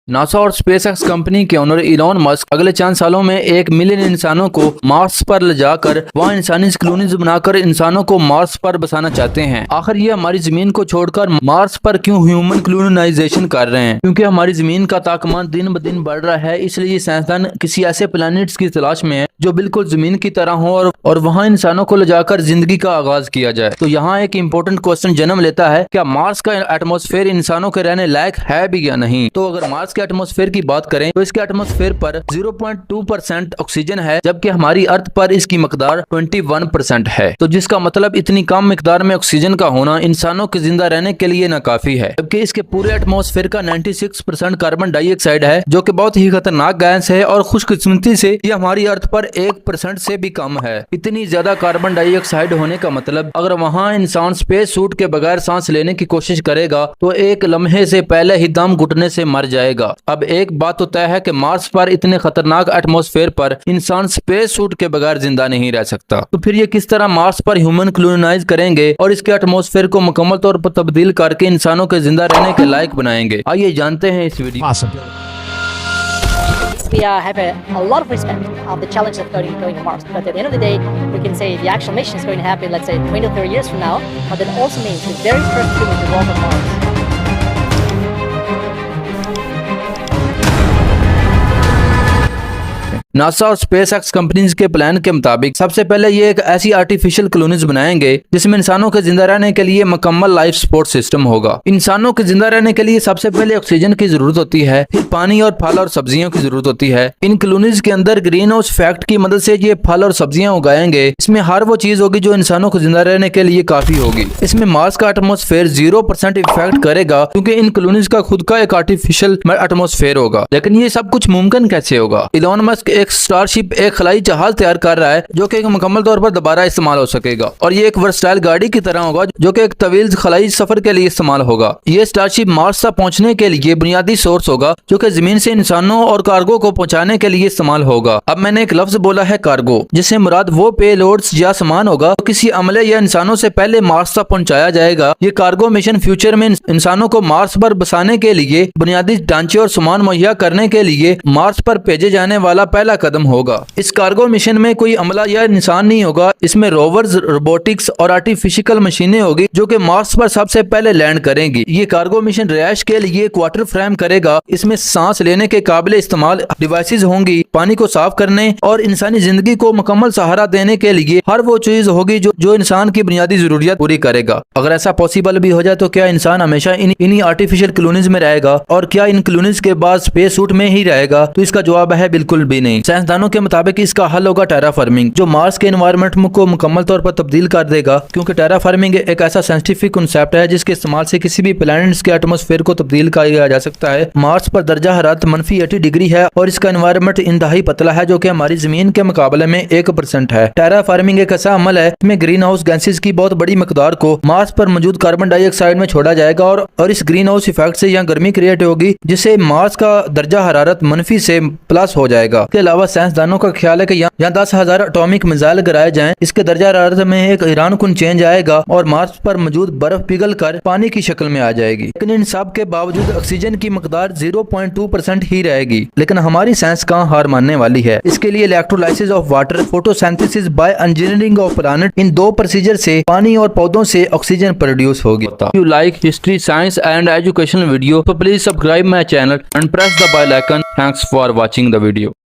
NASA और SpaceX company के owner Elon Musk अगले 4 सालों में 1 मिलियन इंसानों को मार्स पर ले जाकर वहाँ इंसानी कॉलोनीज बनाकर इंसानों को मार्स पर बसाना चाहते हैं। आखिर ये हमारी जमीन को छोड़कर मार्स पर क्यों ह्यूमन कॉलोनाइजेशन कर रहे हैं? क्योंकि हमारी जमीन का तापमान दिन ब दिन बढ़ रहा है, इसलिए साइंसदान किसी ऐसे प्लैनेट्स की तलाश में है जो बिल्कुल जमीन की तरह हो और वहाँ इंसानों को ले जाकर जिंदगी का आगाज किया जाए। तो यहाँ एक इम्पोर्टेंट क्वेश्चन जन्म लेता है, क्या मार्स का एटमॉस्फेयर इंसानों के रहने लायक है भी या नहीं? तो अगर मार्स के एटमॉस्फेयर की बात करें तो इसके एटमॉस्फेयर पर 0.2% ऑक्सीजन है, जबकि हमारी अर्थ पर इसकी मकदार 21% है। तो जिसका मतलब इतनी कम मिकदार में ऑक्सीजन का होना इंसानों के जिंदा रहने के लिए नाकाफी है। जबकि इसके पूरे एटमॉस्फेयर का 96% कार्बन डाइऑक्साइड है, जो कि बहुत ही खतरनाक गैस है और खुशकिस्मती से ये हमारी अर्थ पर 1% से भी कम है। इतनी ज्यादा कार्बन डाइऑक्साइड होने का मतलब अगर वहाँ इंसान स्पेस सूट के बगैर सांस लेने की कोशिश करेगा तो एक लम्हे से पहले ही दम घुटने से मर जाएगा। अब एक बात तो तय है कि मार्स पर इतने खतरनाक एटमॉस्फेयर पर इंसान स्पेस सूट के बगैर जिंदा नहीं रह सकता। तो फिर ये किस तरह मार्स पर ह्यूमन कॉलोनाइज करेंगे और इसके एटमॉस्फेयर को मुकम्मल तौर पर तब्दील करके इंसानों के जिंदा रहने के लायक बनाएंगे? आइए जानते हैं इस video. We have a lot of respect of the challenge of going to Mars, but at the end of the day, we can say the actual mission is going to happen, let's say 20 or 30 years from now, but that also means the very first human to walk on Mars. NASA और SpaceX companies के plan के मुताबिक सबसे पहले ये एक ऐसी artificial colonies बनाएंगे जिसमें इंसानों के जिंदा रहने के लिए मुकम्मल लाइफ सपोर्ट सिस्टम होगा। इंसानों के जिंदा रहने के लिए सबसे पहले ऑक्सीजन की जरूरत होती है, फिर पानी और फल और सब्जियों की जरूरत होती है। इन कॉलोनीज के अंदर ग्रीन हाउस इफेक्ट की मदद से ये फल और सब्जियां उगाएंगे। इसमें हर वो चीज होगी जो इंसानों को जिंदा रहने के लिए काफी होगी। इसमें मार्स का एटमॉस्फेयर 0% इफेक्ट करेगा, क्योंकि इन कॉलोनीज का खुद का एक आर्टिफिशियल एटमॉस्फेयर होगा। लेकिन ये सब कुछ मुमकिन कैसे होगा? इलॉन मस्क एक स्टारशिप, एक खलाई जहाज तैयार कर रहा है जो कि मुकम्मल तौर पर दोबारा इस्तेमाल हो सकेगा, और ये एक वर्सटाइल गाड़ी की तरह होगा जो कि एक तवील खलाई सफर के लिए इस्तेमाल होगा। ये स्टारशिप मार्स तक पहुंचने के लिए बुनियादी सोर्स होगा जो कि जमीन से इंसानों और कार्गो को पहुंचाने के लिए इस्तेमाल होगा। अब मैंने एक लफ्ज बोला है कार्गो, जिससे मुराद वो पेलोड्स या सामान होगा तो किसी अमले या इंसानों से पहले मार्स तक पहुंचाया जाएगा। ये कार्गो मिशन फ्यूचर में इंसानों को मार्स पर बसाने के लिए बुनियादी ढांचे और सामान मुहैया करने के लिए मार्स पर भेजे जाने वाला पहला कदम होगा। इस कार्गो मिशन में कोई अमला या इंसान नहीं होगा, इसमें रोवर्स, रोबोटिक्स और आर्टिफिशियल मशीनें होगी जो कि मार्स पर सबसे पहले लैंड करेंगी। ये कार्गो मिशन रिहाइश के लिए क्वार्टर फ्रेम करेगा। इसमें सांस लेने के काबिल इस्तेमाल डिवाइसेस होंगी, पानी को साफ करने और इंसानी जिंदगी को मुकम्मल सहारा देने के लिए हर वो चीज होगी जो इंसान की बुनियादी जरूरियत पूरी करेगा। अगर ऐसा पॉसिबल भी हो जाए तो क्या इंसान हमेशा इन्हीं आर्टिफिशियल कॉलोनीज में रहेगा? और क्या इन कॉलोनीज के बाद स्पेस सूट में ही रहेगा? तो इसका जवाब है बिल्कुल भी नहीं। साइंसदानों के मुताबिक इसका हल होगा टेराफॉर्मिंग, जो मार्स के एनवायरनमेंट को मुकम्मल तौर पर तब्दील कर देगा। क्योंकि टेराफॉर्मिंग एक ऐसा साइंटिफिक कांसेप्ट है जिसके इस्तेमाल से किसी भी प्लैनेट्स के एटमॉस्फेयर को तब्दील किया जा सकता है। मार्स पर दर्जा हरारत -80 डिग्री है और इसका एनवायरनमेंट इंतहाई पतला है, जो कि हमारी जमीन के मुकाबले में 1% है। टेराफॉर्मिंग एक ऐसा अमल है जिसमें ग्रीन हाउस गैसेस की बहुत बड़ी मकदार को मार्स पर मौजूद कार्बन डाइऑक्साइड में छोड़ा जाएगा और इस ग्रीन हाउस इफेक्ट से यहाँ गर्मी क्रिएट होगी, जिससे मार्स का दर्जा हरारत -से प्लस हो जाएगा। इसके अलावा साइंसदानों का ख्याल है कि यहाँ 10,000 एटॉमिक मिसाइल गिराए जाएं, इसके दर्जा हरारत में एक हैरान कुन चेंज आएगा और मार्स पर मौजूद बर्फ पिघल कर पानी की शक्ल में आ जाएगी। लेकिन इन सब के बावजूद ऑक्सीजन की मकदार 0.2% ही रहेगी। लेकिन हमारी साइंस कहाँ हार मानने वाली है? इसके लिए electrolysis of water, photosynthesis, by engineering of planet, इन 2 प्रोसीजर से पानी और पौधों से ऑक्सीजन प्रोड्यूस होगी। You like history, science and educational video, तो please subscribe my channel and press the bell icon. Thanks for watching the video.